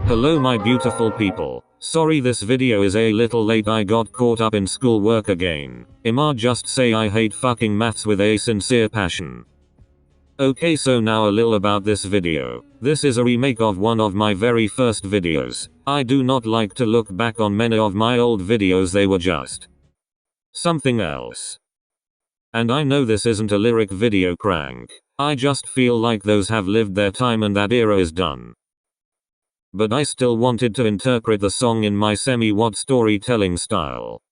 Hello my beautiful people. Sorry this video is a little late, I got caught up in schoolwork again. Ima just say I hate fucking maths with a sincere passion. Okay, so now a little about this video. This is a remake of one of my very first videos. I do not like to look back on many of my old videos, they were just something else. And I know this isn't a lyric video prank. I just feel like those have lived their time and that era is done. But I still wanted to interpret the song in my semi-what storytelling style.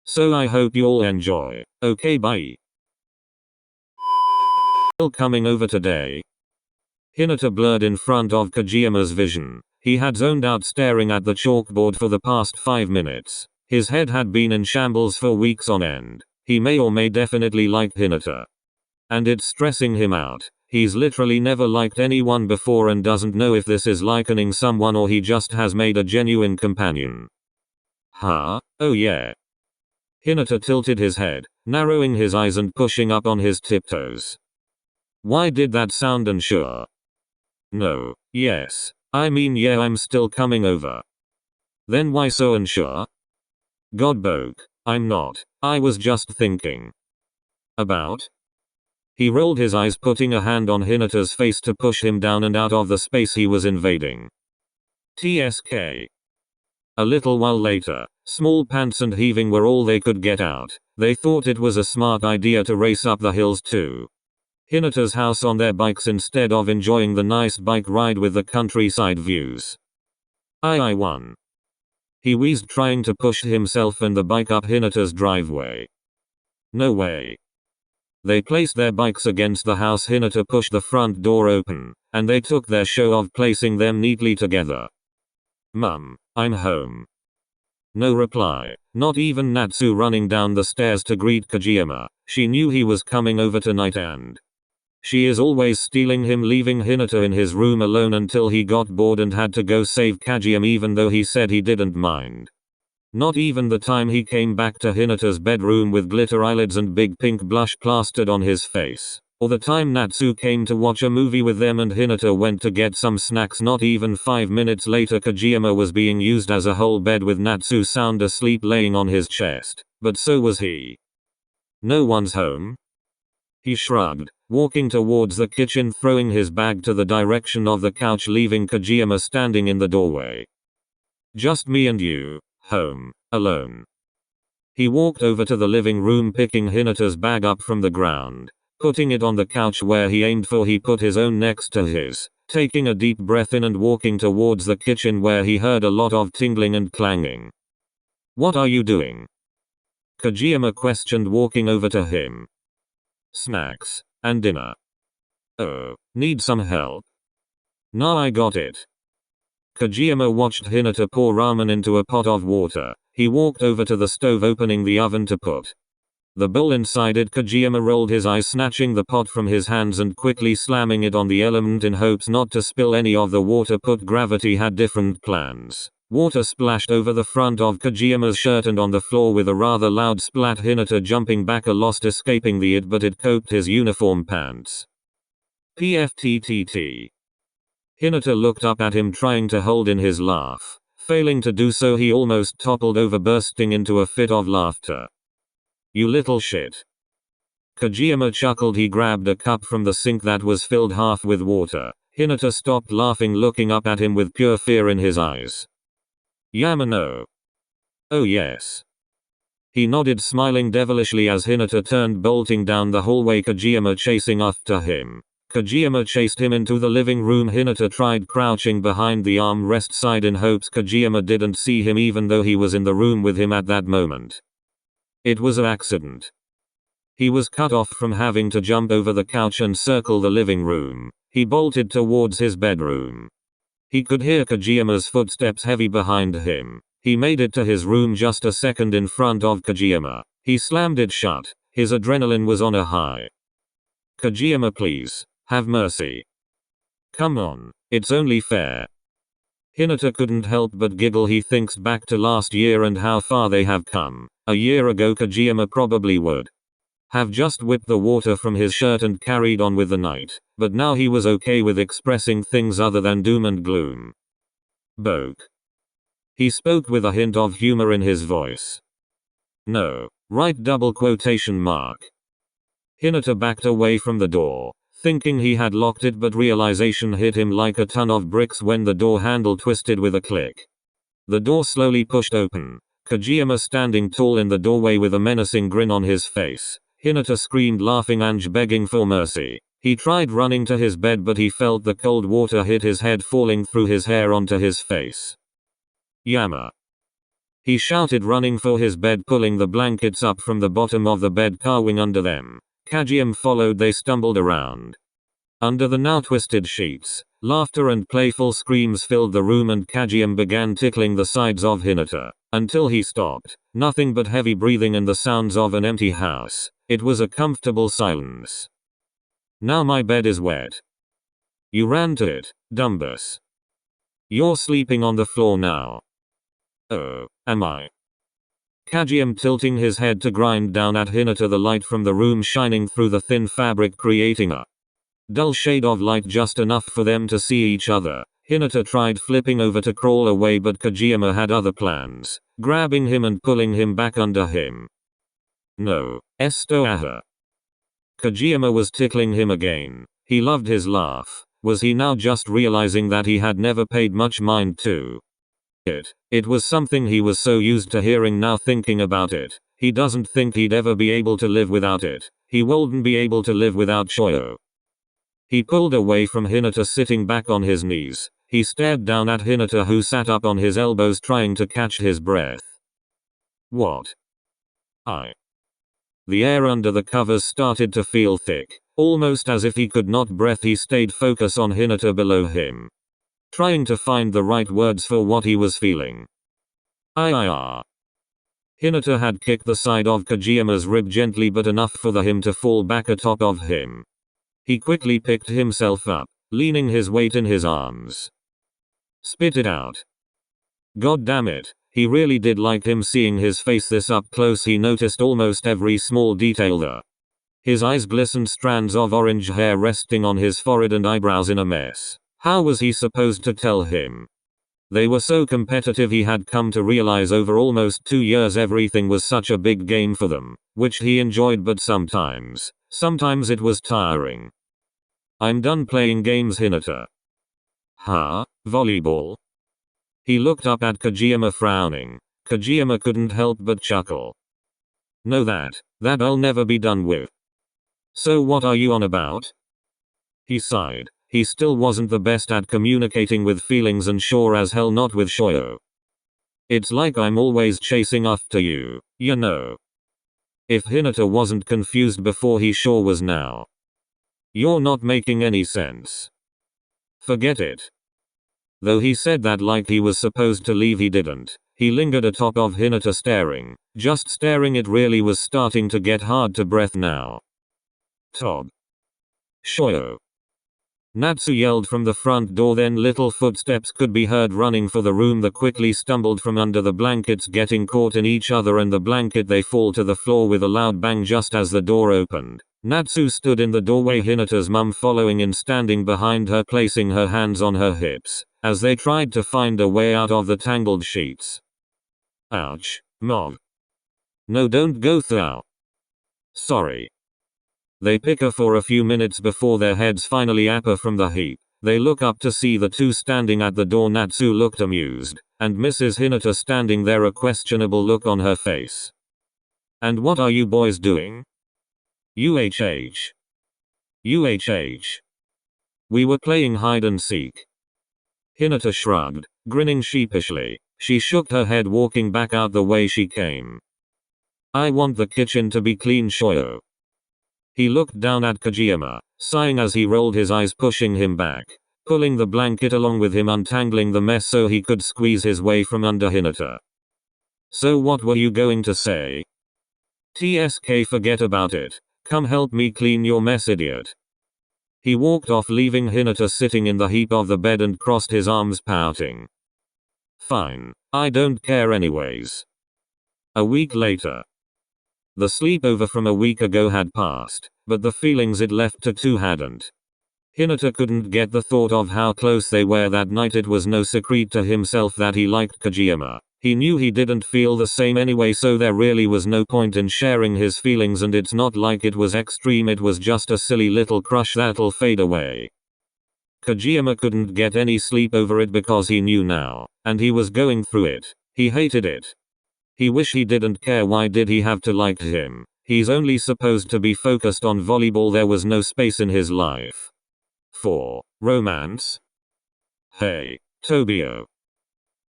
So I hope you all enjoy. Okay, bye. Still coming over today. Hinata blurred in front of Kagehima's vision. He had zoned out staring at the chalkboard for the past 5 minutes. His head had been in shambles for weeks on end. He may or may definitely like Hinata. And it's stressing him out. He's literally never liked anyone before and doesn't know if this is likening someone or he just has made a genuine companion. Huh? Oh yeah. Hinata tilted his head, narrowing his eyes and pushing up on his tiptoes. Why did that sound unsure? No. Yes. I mean yeah, I'm still coming over. Then why so unsure? Godboke. I'm not. I was just thinking. About? He rolled his eyes, putting a hand on Hinata's face to push him down and out of the space he was invading. TSK. A little while later, small pants and heaving were all they could get out. They thought it was a smart idea to race up the hills to Hinata's house on their bikes instead of enjoying the nice bike ride with the countryside views. I won. He wheezed, trying to push himself and the bike up Hinata's driveway. No way. They placed their bikes against the house. Hinata pushed the front door open, and they took their show of placing them neatly together. Mum, I'm home. No reply, not even Natsu running down the stairs to greet Kagehima. She knew he was coming over tonight and she is always stealing him, leaving Hinata in his room alone until he got bored and had to go save Kagehima, even though he said he didn't mind. Not even the time he came back to Hinata's bedroom with glitter eyelids and big pink blush plastered on his face. Or the time Natsu came to watch a movie with them and Hinata went to get some snacks. Not even 5 minutes later, Kagehima was being used as a whole bed with Natsu sound asleep laying on his chest. But so was he. No one's home? He shrugged, walking towards the kitchen, throwing his bag to the direction of the couch, leaving Kagehima standing in the doorway. Just me and you. Home. Alone. He walked over to the living room, picking Hinata's bag up from the ground. Putting it on the couch where he aimed for, he put his own next to his, taking a deep breath in and walking towards the kitchen where he heard a lot of tingling and clanging. What are you doing? Kagehima questioned, walking over to him. Snacks. And dinner. Oh, need some help? Nah, I got it. Kagehima watched Hinata pour ramen into a pot of water. He walked over to the stove, opening the oven to put the bowl inside it. Kagehima rolled his eyes, snatching the pot from his hands and quickly slamming it on the element in hopes not to spill any of the water. Gravity had different plans. Water splashed over the front of Kagehima's shirt and on the floor with a rather loud splat. Hinata jumping back, lost escaping the it, but it coated his uniform pants. PFTTT. Hinata looked up at him, trying to hold in his laugh. Failing to do so, he almost toppled over, bursting into a fit of laughter. You little shit. Kagehima chuckled. He grabbed a cup from the sink that was filled half with water. Hinata stopped laughing, looking up at him with pure fear in his eyes. Yamano. Oh yes. He nodded, smiling devilishly as Hinata turned, bolting down the hallway, Kagehima chasing after him. Kagehima chased him into the living room. Hinata tried crouching behind the armrest side in hopes Kagehima didn't see him, even though he was in the room with him at that moment. It was an accident. He was cut off from having to jump over the couch and circle the living room. He bolted towards his bedroom. He could hear Kagehima's footsteps heavy behind him. He made it to his room just a second in front of Kagehima. He slammed it shut. His adrenaline was on a high. Kagehima, please. Have mercy. Come on, it's only fair. Hinata couldn't help but giggle. He thinks back to last year and how far they have come. A year ago, Kagehima probably would have just whipped the water from his shirt and carried on with the night, but now he was okay with expressing things other than doom and gloom. Boke. He spoke with a hint of humor in his voice. No. Right, double quotation mark. Hinata backed away from the door, thinking he had locked it, but realization hit him like a ton of bricks when the door handle twisted with a click. The door slowly pushed open, Kageyama standing tall in the doorway with a menacing grin on his face. Hinata screamed, laughing and begging for mercy. He tried running to his bed, but he felt the cold water hit his head, falling through his hair onto his face. Yama! He shouted, running for his bed, pulling the blankets up from the bottom of the bed, cowering under them. Kageyama followed. They stumbled around. Under the now twisted sheets, laughter and playful screams filled the room, and Kageyama began tickling the sides of Hinata, until he stopped. Nothing but heavy breathing and the sounds of an empty house. It was a comfortable silence. Now my bed is wet. You ran to it, Dumbus. You're sleeping on the floor now. Oh, am I? Kageyama tilting his head to grind down at Hinata, the light from the room shining through the thin fabric, creating a dull shade of light, just enough for them to see each other. Hinata tried flipping over to crawl away, but Kageyama had other plans, grabbing him and pulling him back under him. No, esto aha. Kageyama was tickling him again. He loved his laugh. Was he now just realizing that he had never paid much mind to it? It was something he was so used to hearing. Now thinking about it, he doesn't think he'd ever be able to live without it. He wouldn't be able to live without Shoyo. He pulled away from Hinata, sitting back on his knees. He stared down at Hinata, who sat up on his elbows trying to catch his breath. What? The air under the covers started to feel thick, almost as if he could not breathe. He stayed focused on Hinata below him, trying to find the right words for what he was feeling. Hinata had kicked the side of Kageyama's rib gently, but enough for him to fall back atop of him. He quickly picked himself up, leaning his weight in his arms. Spit it out. God damn it. He really did like him. Seeing his face this up close, he noticed almost every small detail there. His eyes glistened, strands of orange hair resting on his forehead and eyebrows in a mess. How was he supposed to tell him? They were so competitive. He had come to realize over almost 2 years everything was such a big game for them, which he enjoyed, but sometimes it was tiring. I'm done playing games, Hinata. Huh? Volleyball? He looked up at Kageyama, frowning. Kageyama couldn't help but chuckle. No, that I'll never be done with. So what are you on about? He sighed. He still wasn't the best at communicating with feelings, and sure as hell not with Shoyo. It's like I'm always chasing after you, you know. If Hinata wasn't confused before, he sure was now. You're not making any sense. Forget it. Though he said that like he was supposed to leave, he didn't. He lingered atop of Hinata, staring. Just staring. It really was starting to get hard to breathe now. Tob. Shoyo. Natsu yelled from the front door, then little footsteps could be heard running for the room. They quickly stumbled from under the blankets, getting caught in each other and the blanket. They fall to the floor with a loud bang just as the door opened. Natsu stood in the doorway, Hinata's mum following and standing behind her, placing her hands on her hips, as they tried to find a way out of the tangled sheets. Ouch, Mom. No, don't go through. Sorry. They pick her for a few minutes before their heads finally appear from the heap. They look up to see the two standing at the door. Natsu looked amused, and Mrs. Hinata standing there, a questionable look on her face. And what are you boys doing? UHH. We were playing hide and seek. Hinata shrugged, grinning sheepishly. She shook her head, walking back out the way she came. I want the kitchen to be clean, Shoyo. He looked down at Kageyama, sighing as he rolled his eyes, pushing him back, pulling the blanket along with him, untangling the mess so he could squeeze his way from under Hinata. So what were you going to say? TSK, forget about it. Come help me clean your mess, idiot. He walked off, leaving Hinata sitting in the heap of the bed and crossed his arms, pouting. Fine. I don't care anyways. A week later. The sleepover from a week ago had passed, but the feelings it left to two hadn't. Hinata couldn't get the thought of how close they were that night. It was no secret to himself that he liked Kageyama. He knew he didn't feel the same anyway, so there really was no point in sharing his feelings, and it's not like it was extreme, it was just a silly little crush that'll fade away. Kageyama couldn't get any sleep over it because he knew now, and he was going through it. He hated it. He wished he didn't care. Why did he have to like him? He's only supposed to be focused on volleyball. There was no space in his life for romance. Hey, Tobio.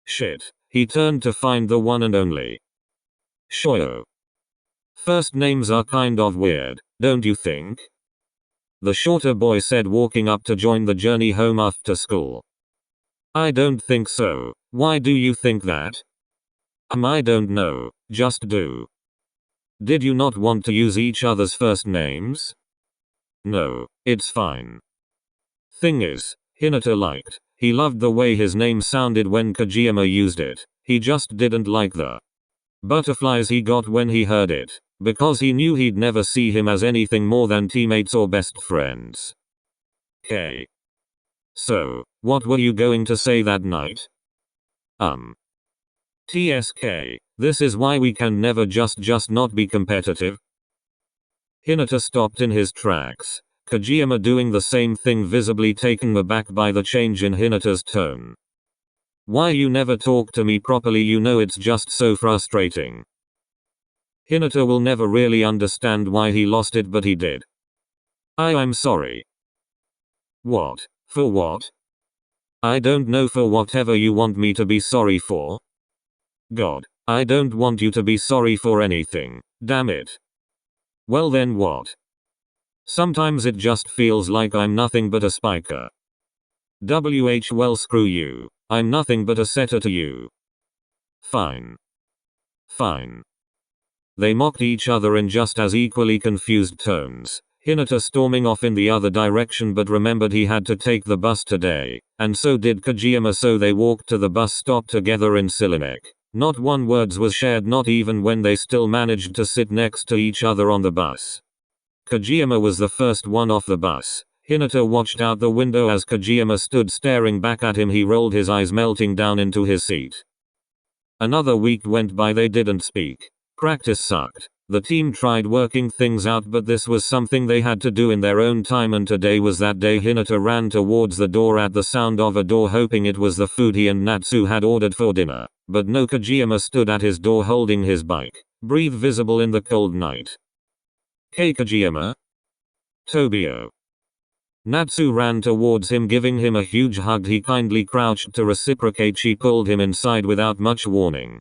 Shit. He turned to find the one and only Shoyo. First names are kind of weird, don't you think? The shorter boy said, walking up to join the journey home after school. I don't think so. Why do you think that? I don't know, just do. Did you not want to use each other's first names? No, it's fine. Thing is, Hinata liked. He loved the way his name sounded when Kageyama used it. He just didn't like the butterflies he got when he heard it, because he knew he'd never see him as anything more than teammates or best friends. Okay. So, what were you going to say that night? TSK, this is why we can never just not be competitive. Hinata stopped in his tracks. Kageyama doing the same thing, visibly taken aback by the change in Hinata's tone. Why you never talk to me properly? You know it's just so frustrating. Hinata will never really understand why he lost it, but he did. I'm sorry. What? For what? I don't know. For whatever you want me to be sorry for. God, I don't want you to be sorry for anything, damn it. Well then what? Sometimes it just feels like I'm nothing but a spiker. Well, screw you. I'm nothing but a setter to you. Fine. Fine. They mocked each other in just as equally confused tones. Hinata storming off in the other direction, but remembered he had to take the bus today, and so did Kageyama, so they walked to the bus stop together in Silinek. Not one word was shared, not even when they still managed to sit next to each other on the bus. Kageyama was the first one off the bus. Hinata watched out the window as Kageyama stood staring back at him. He rolled his eyes, melting down into his seat. Another week went by. They didn't speak. Practice sucked. The team tried working things out, but this was something they had to do in their own time, and today was that day. Hinata ran towards the door at the sound of a door, hoping it was the food he and Natsu had ordered for dinner. But no, Kageyama stood at his door holding his bike, breath visible in the cold night. Hey Kageyama? Tobio. Natsu ran towards him, giving him a huge hug. He kindly crouched to reciprocate. She pulled him inside without much warning.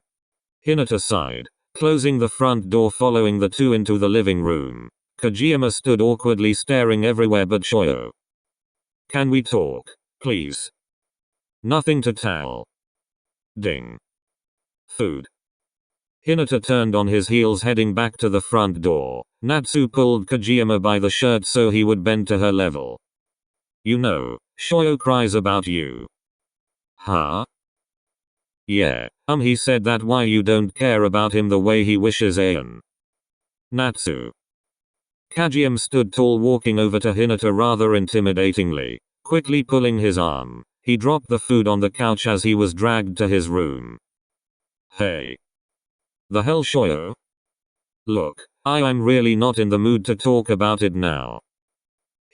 Hinata sighed, closing the front door, following the two into the living room. Kageyama stood awkwardly, staring everywhere but Shoyo. Can we talk, please? Nothing to tell. Ding. Food. Hinata turned on his heels, heading back to the front door. Natsu pulled Kageyama by the shirt so he would bend to her level. You know, Shoyo cries about you. Huh? Yeah, he said that. Why you don't care about him the way he wishes Ayan? Natsu. Kageyama stood tall, walking over to Hinata rather intimidatingly, quickly pulling his arm. He dropped the food on the couch as he was dragged to his room. Hey. The hell, Shoyo? Look, I'm really not in the mood to talk about it now.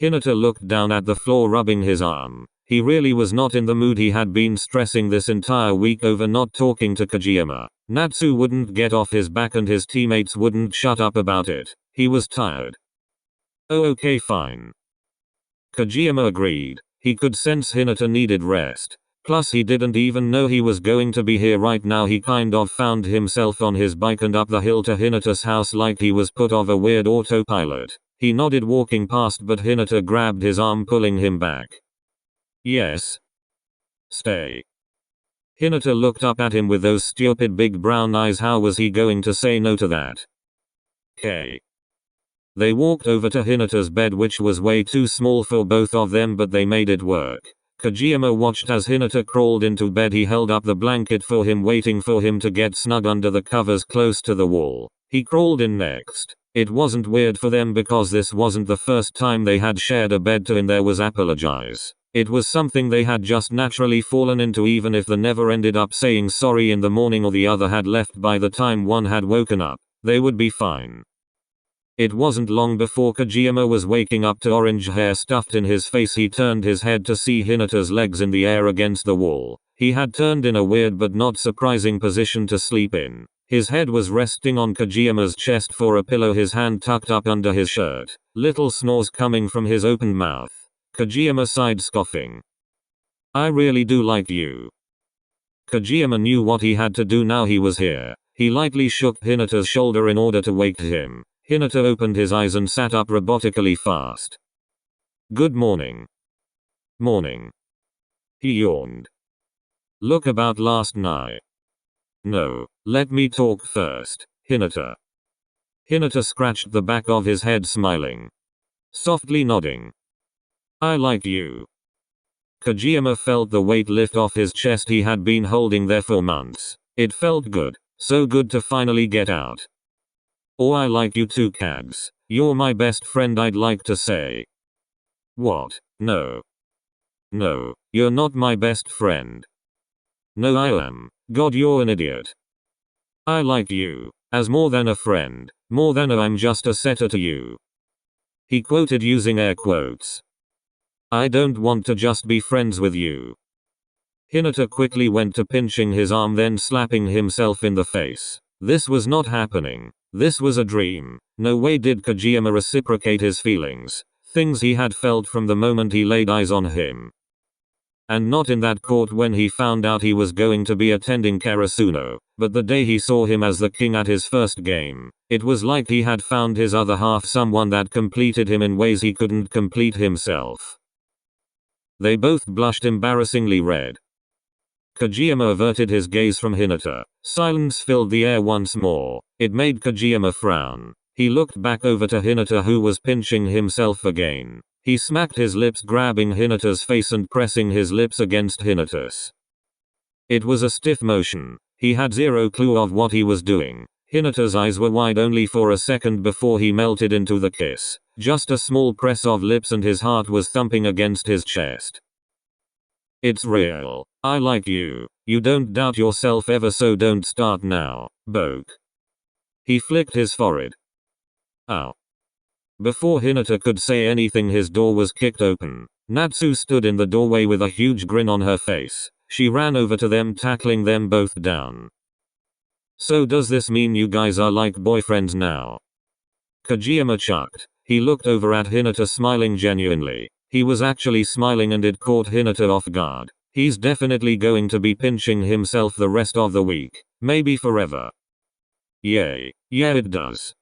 Hinata looked down at the floor, rubbing his arm. He really was not in the mood. He had been stressing this entire week over not talking to Kageyama. Natsu wouldn't get off his back and his teammates wouldn't shut up about it. He was tired. Oh, okay, fine. Kageyama agreed. He could sense Hinata needed rest. Plus he didn't even know he was going to be here right now. He kind of found himself on his bike and up the hill to Hinata's house like he was put of a weird autopilot. He nodded, walking past, but Hinata grabbed his arm, pulling him back. Yes. Stay. Hinata looked up at him with those stupid big brown eyes. How was he going to say no to that? Okay. They walked over to Hinata's bed, which was way too small for both of them, but they made it work. Kageyama watched as Hinata crawled into bed. He held up the blanket for him, waiting for him to get snug under the covers close to the wall. He crawled in next. It wasn't weird for them because this wasn't the first time they had shared a bed to in there was apologize. It was something they had just naturally fallen into, even if the never ended up saying sorry in the morning or the other had left by the time one had woken up, they would be fine. It wasn't long before Kageyama was waking up to orange hair stuffed in his face. He turned his head to see Hinata's legs in the air against the wall. He had turned in a weird but not surprising position to sleep in. His head was resting on Kageyama's chest for a pillow, his hand tucked up under his shirt. Little snores coming from his open mouth. Kageyama sighed, scoffing. I really do like you. Kageyama knew what he had to do now he was here. He lightly shook Hinata's shoulder in order to wake him. Hinata opened his eyes and sat up robotically fast. Good morning. Morning. He yawned. Look, about last night. No, let me talk first, Hinata. Hinata scratched the back of his head, smiling. Softly nodding. I like you. Kageyama felt the weight lift off his chest he had been holding there for months. It felt good. So good to finally get out. Oh, I like you too, Kags. You're my best friend, I'd like to say. What? No. No, you're not my best friend. No, I am. God, you're an idiot. I like you. As more than a friend. More than a I'm just a setter to you. He quoted using air quotes. I don't want to just be friends with you. Hinata quickly went to pinching his arm, then slapping himself in the face. This was not happening. This was a dream. No way did Kageyama reciprocate his feelings. Things he had felt from the moment he laid eyes on him. And not in that court when he found out he was going to be attending Karasuno, but the day he saw him as the king at his first game. It was like he had found his other half, someone that completed him in ways he couldn't complete himself. They both blushed embarrassingly red. Kageyama averted his gaze from Hinata. Silence filled the air once more. It made Kageyama frown. He looked back over to Hinata, who was pinching himself again. He smacked his lips, grabbing Hinata's face and pressing his lips against Hinata's. It was a stiff motion. He had zero clue of what he was doing. Hinata's eyes were wide only for a second before he melted into the kiss. Just a small press of lips and his heart was thumping against his chest. It's real. I like you. You don't doubt yourself ever, so don't start now, Boke. He flicked his forehead. Ow. Before Hinata could say anything, his door was kicked open. Natsu stood in the doorway with a huge grin on her face. She ran over to them, tackling them both down. So does this mean you guys are like boyfriends now? Kageyama chucked. He looked over at Hinata, smiling genuinely. He was actually smiling, and it caught Hinata off guard. He's definitely going to be pinching himself the rest of the week. Maybe forever. Yay. Yeah, it does.